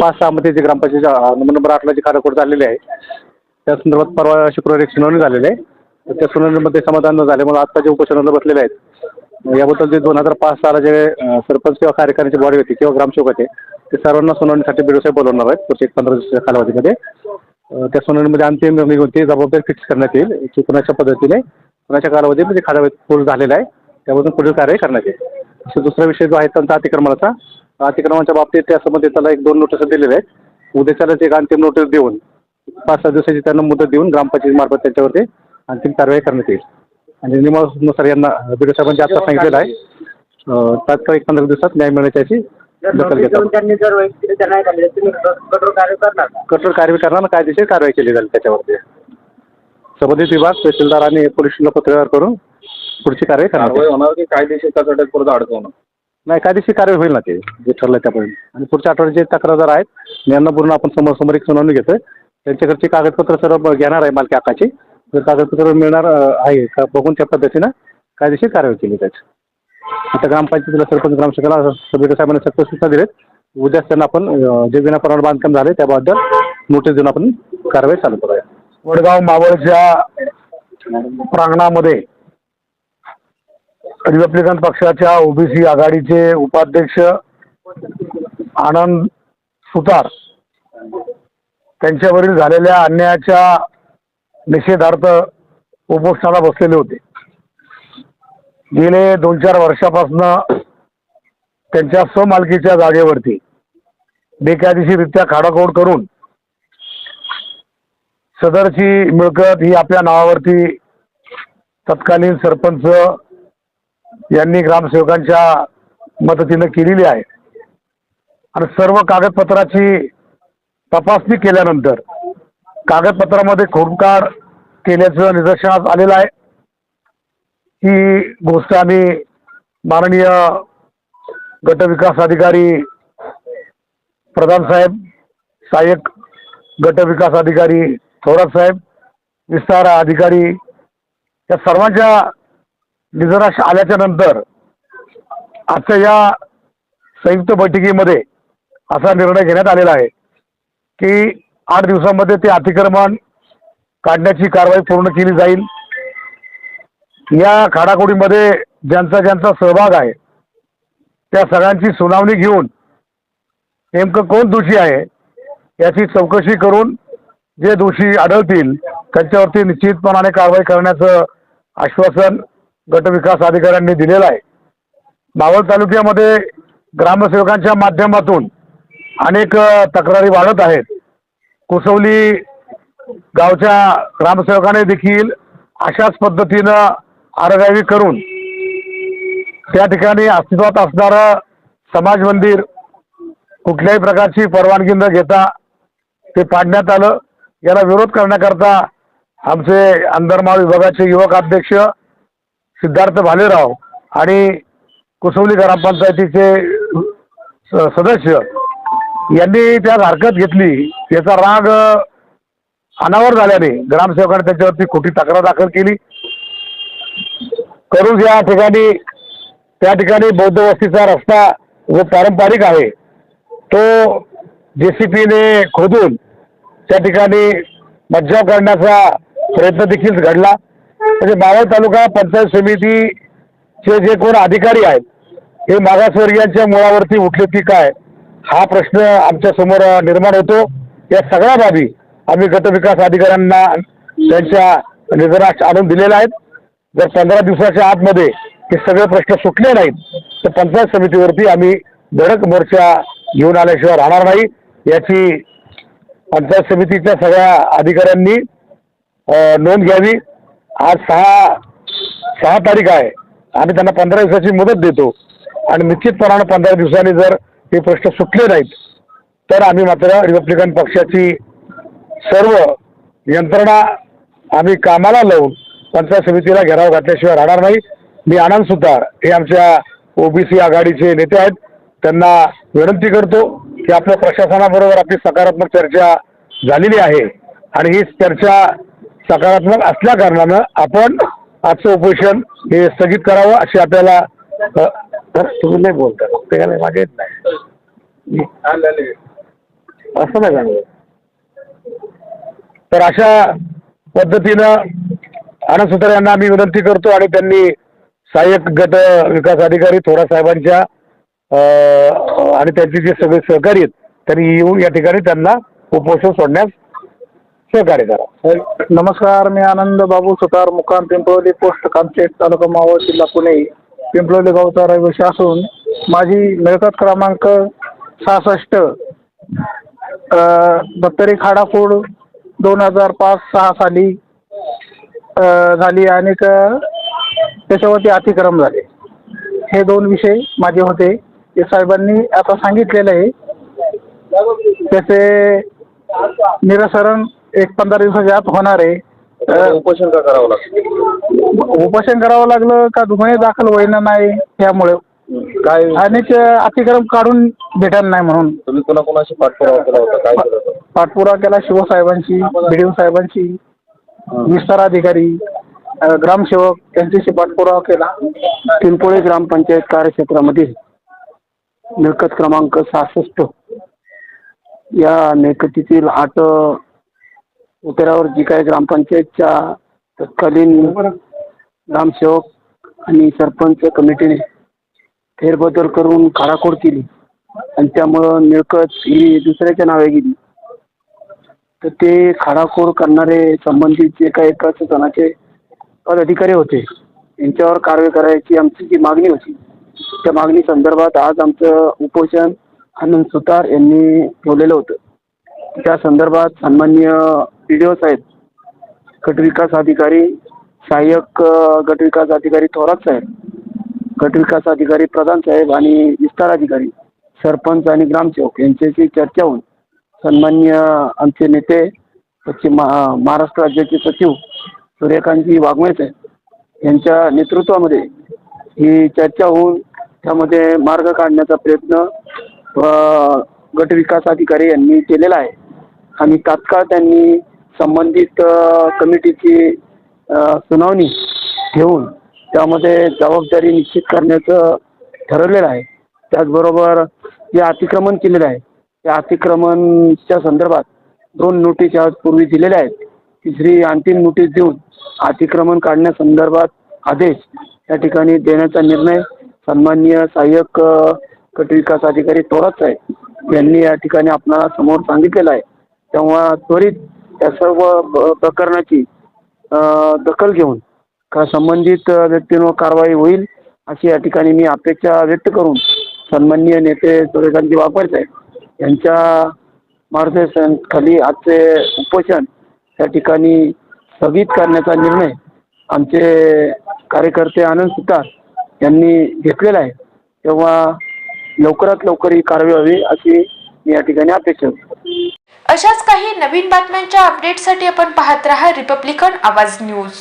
5-6 मध्ये जे ग्रामपंचायतीच्या नंबर 8ला जे खाडाखोड झालेले आहे त्या संदर्भात परवा शुक्रवारी एक सुनावणी झालेली आहे. तर त्या सुनावणीमध्ये समाधान न झाल्यामुळे आता जे उपोषणाला बसलेले आहेत याबद्दल जे 2005 साला जे सरपंच किंवा कार्यकारिणीची बॉडी होती किंवा ग्रामसेवक होते ते सर्वांना सुनावणीसाठी BDO बोलवणार आहेत पुढच्या 15 दिवसाच्या कालावधीमध्ये. त्या सुनावणीमध्ये अंतिम निर्णय घेऊन ती जबाबदारी फिक्स करण्यात येईल की कुणाच्या पद्धतीने कुणाच्या कालावधीमध्ये खाडा पूर्ण झालेला आहे त्याबद्दल पुढील कार्यवाही करण्यात येईल. असं दुसरा विषय जो आहे त्यांचा अतिक्रमणाच्या बाबतीत त्यासंबंधी त्याला 1-2 नोटीस दिलेल्या आहेत. उद्याच्यालाच एक अंतिम नोटीस देऊन 5-6 दिवसाची त्यांना मुदत देऊन ग्रामपंचायतीमार्फत त्यांच्यावरती अंतिम कारवाई करण्यात येईल. आणि नियमानुसार यांना BDO साहेबांनी आता सांगितलेलं आहे तात्काळ 15 दिवसात न्याय मिळण्याची याची दखल घेतात. कठोर कारवाई करणार कायदेशीर कारवाई केली जाईल त्याच्यावरती. संबंधित विभाग तहसीलदार आणि पोलिसांना पत्रव्यवहार करून पुढची कारवाई करणार होणार की कायदेशीर कचाट्यात परत अडकवणार नाही. कायदेशीर कारवाई होईल ना ते जे ठरलं त्यापर्यंत. आणि पुढच्या आठवड्यात जे तक्रारदार आहेत यांना पूर्ण आपण समोर एक सुनावणी घेतोय त्यांच्याकडची कागदपत्र सर्व घेणार आहे मालकी हक्काची. जर कागदपत्र मिळणार आहे का बघून त्या पद्धतीनं कायदेशीर कारवाई केली जाईल. आता ग्रामपंचायतीला सरपंच ग्रामसेवकाला BDO साहेबांनी सक्त सूचना दिलेत. उद्याच त्यांना आपण जे विनापरवाना बांधकाम झाले त्याबद्दल नोटीस देऊन आपण कारवाई चालू करूया. वडगाव मावळच्या प्रांगणामध्ये रिपब्लिकन पक्षाच्या OBC आघाडीचे उपाध्यक्ष आनंद सुतार त्यांच्यावरील झालेल्या अन्यायाच्या निषेधार्थ उपोषणाला बसलेले होते. गेले 2-4 वर्षापासून त्यांच्या स्वमालकीच्या जागेवरती बेकायदेशीररित्या खाडाखोड करून सदरची मिळकत ही आपल्या नावावरती तत्कालीन सरपंच यांनी ग्रामसेवकांच्या मदतीनं केलेली आहे. आणि सर्व कागदपत्राची तपासणी केल्यानंतर कागदपत्रामध्ये खोडकाड केल्याचं निदर्शनास आलेलं आहे. ही गोष्ट आम्ही माननीय गटविकास अधिकारी प्रधान साहेब, सहाय्यक गटविकास अधिकारी थोरात साहेब, विस्तार अधिकारी या सर्वांच्या निदर्शनास आल्याच्या नंतर आजच्या या संयुक्त बैठकीमध्ये असा निर्णय घेण्यात आलेला आहे की 8 दिवसामध्ये ते अतिक्रमण काढण्याची कारवाई पूर्ण केली जाईल. या खाडाखोडीमध्ये ज्यांचा सहभाग आहे त्या सगळ्यांची सुनावणी घेऊन नेमकं कोण दोषी आहे याची चौकशी करून जे दोषी आढळतील त्यांच्यावरती निश्चितपणाने कारवाई करण्याचं आश्वासन गटविकास अधिकाऱ्यांनी दिलेलं आहे. मावळ तालुक्यामध्ये ग्रामसेवकांच्या माध्यमातून अनेक तक्रारी वाढत आहेत. कुसवली गावच्या ग्रामसेवकाने देखील अशाच पद्धतीनं आरगावी करून त्या ठिकाणी अस्तित्वात असणारं समाज मंदिर कुठल्याही प्रकारची परवानगी न घेता ते पाडण्यात आलं. याला विरोध करण्याकरता आमचे अंतर्माळ विभागाचे युवक अध्यक्ष सिद्धार्थ भालेराव आणि कुसवली ग्रामपंचायतीचे सदस्य यांनी त्यात हरकत घेतली. याचा राग अनावर झाल्याने ग्रामसेवकाने त्याच्यावरती खोटी तक्रार दाखल केली. करून त्या ठिकाणी बौद्ध वस्तीचा रस्ता जो पारंपरिक आहे तो JCPने खोदून त्या ठिकाणी मज्जाव करण्याचा प्रयत्न देखील घडला. म्हणजे मावळ तालुका पंचायत समितीचे जे कोण अधिकारी आहेत हे मागासवर्गीयांच्या मुळावरती उठले की काय हा प्रश्न आमच्या समोर निर्माण होतो. या सगळ्या बाबी आम्ही गटविकास अधिकाऱ्यांना त्यांच्या निदर्शनास आणून दिलेल्या आहेत. जर 15 दिवसाच्या आतमध्ये हे सगळे प्रश्न सुटले नाहीत तर पंचायत समितीवरती आम्ही धडक मोर्चा घेऊन आल्याशिवाय राहणार नाही याची पंचायत समितीच्या सगळ्या अधिकाऱ्यांनी नोंद घ्यावी. आज 6 तारीख आहे. आम्ही त्यांना 15 दिवसाची मुदत देतो आणि निश्चितपणाने 15 दिवसांनी जर हे प्रश्न सुटले नाहीत तर आम्ही मात्र रिपब्लिकन पक्षाची सर्व यंत्रणा आम्ही कामाला लावून पंचायत समितीला घेराव घातल्याशिवाय राहणार नाही. मी आनंद सुतार हे आमच्या OBC आघाडीचे नेते आहेत. त्यांना विनंती करतो की आपल्या प्रशासनाबरोबर आपली सकारात्मक चर्चा झालेली आहे आणि ही चर्चा सकारात्मक असल्या कारणानं आपण आजचं उपोषण हे स्थगित करावं अशी आपल्याला तुम्ही नाही बोलता ते मागे येत नाही. असं नाही झालं. तर अशा पद्धतीनं आनंद सुतार यांना आम्ही विनंती करतो आणि त्यांनी सहाय्यक गट विकास अधिकारी थोरात साहेबांच्या आणि त्यांचे जे सगळे सहकारी आहेत त्यांनी येऊन या ठिकाणी त्यांना उपोषण सोडण्यास सहकार्य करा. नमस्कार, मी आनंद बाबू सुतार, मुक्काम पिंपळवली, पोस्ट कामशेत, तालुका मावळ, जिल्हा पुणे. पिंपळवली गावचा रहिवासी असून माझी मिळकत क्रमांक 66 दप्तरी खाडाफोड 2005-06 साली झाली आणि त्याच्यावरती अतिक्रम झाले. हे दोन विषय माझे होते. ते साहेबांनी आता सांगितलेलं आहे. त्याचे निराकरण 15 दिवसाच्या आत होणार आहे. उपोषण का करावं लागतं? उपोषण करावं लागलं का गुन्हे दाखल होईना नाही त्यामुळे काय आणि ते अतिक्रम काढून भेटणार नाही म्हणून तुम्ही कोणाकोणाशी पाठपुरावा केला होता? काय केलं होतं? पाठपुरावा केला. शिवसाहेबांशी, BDO साहेबांशी, विस्तार अधिकारी, ग्रामसेवक यांच्याशी पाठपुरावा केला. पिंपोळे ग्रामपंचायत कार्यक्षेत्रामध्ये मिळकत क्रमांक 66 या मिळकतीतील 8 उतारावर जी काही ग्रामपंचायतच्या तत्कालीन ग्रामसेवक आणि सरपंच कमिटीने फेरबदल करून खाडाखोड केली आणि त्यामुळं मिळकत ही दुसऱ्याच्या नावे गेली. तर ते खाडाखोड करणारे संबंधित जे काही प्रशासनाचे पदाधिकारी होते यांच्यावर कारवाई करायची आमची जी मागणी होती त्या मागणी संदर्भात आज आमचं उपोषण आनंद सुतार यांनी ठेवलेलं होतं. त्या संदर्भात सन्माननीय BDO साहेब, गटविकास अधिकारी, सहाय्यक गटविकास अधिकारी थोरात साहेब, गटविकास अधिकारी प्रधान साहेब आणि विस्तार अधिकारी, सरपंच आणि ग्रामसेवक यांच्याशी चर्चा होऊन सन्माननीय आमचे नेते पश्चिम महाराष्ट्र राज्याचे सचिव सूर्यकांतजी वाघमोडे साहेब यांच्या नेतृत्वामध्ये ही चर्चा होऊन त्यामध्ये मार्ग काढण्याचा प्रयत्न गटविकास अधिकारी यांनी केलेला आहे आणि तात्काळ त्यांनी संबंधित कमिटीची सुनावणी घेऊन त्यामध्ये जबाबदारी निश्चित करण्याचं ठरवलेलं आहे. त्याचबरोबर जे अतिक्रमण केलेलं आहे त्या अतिक्रमणच्या संदर्भात 2 नोटीस आज पूर्वी दिलेल्या आहेत. तिसरी अंतिम नोटीस देऊन अतिक्रमण काढण्यासंदर्भात आदेश या ठिकाणी देण्याचा निर्णय सन्माननीय सहाय्यक गटविकास अधिकारी थोरात साहेब यांनी या ठिकाणी आपणाला समोर सांगितलेलं आहे. तेव्हा त्वरित त्या सर्व प्रकरणाची दखल घेऊन संबंधित व्यक्तींवर कारवाई होईल अशी या ठिकाणी मी अपेक्षा व्यक्त करून सन्माननीय नेते सूर्यकांतजी वाघमोडे साहेब यांच्या मार्गदर्शनाखाली आजचे उपोषण या ठिकाणी स्थगित करण्याचा निर्णय आमचे कार्यकर्ते आनंद सुतार यांनी घेतलेला आहे. तेव्हा लवकरात लवकर ही कारवाई व्हावी अशी मी या ठिकाणी अपेक्षा करतो. अशाच काही नवीन बातम्यांच्या अपडेटसाठी आपण पाहत रहा रिपब्लिकन आवाज न्यूज.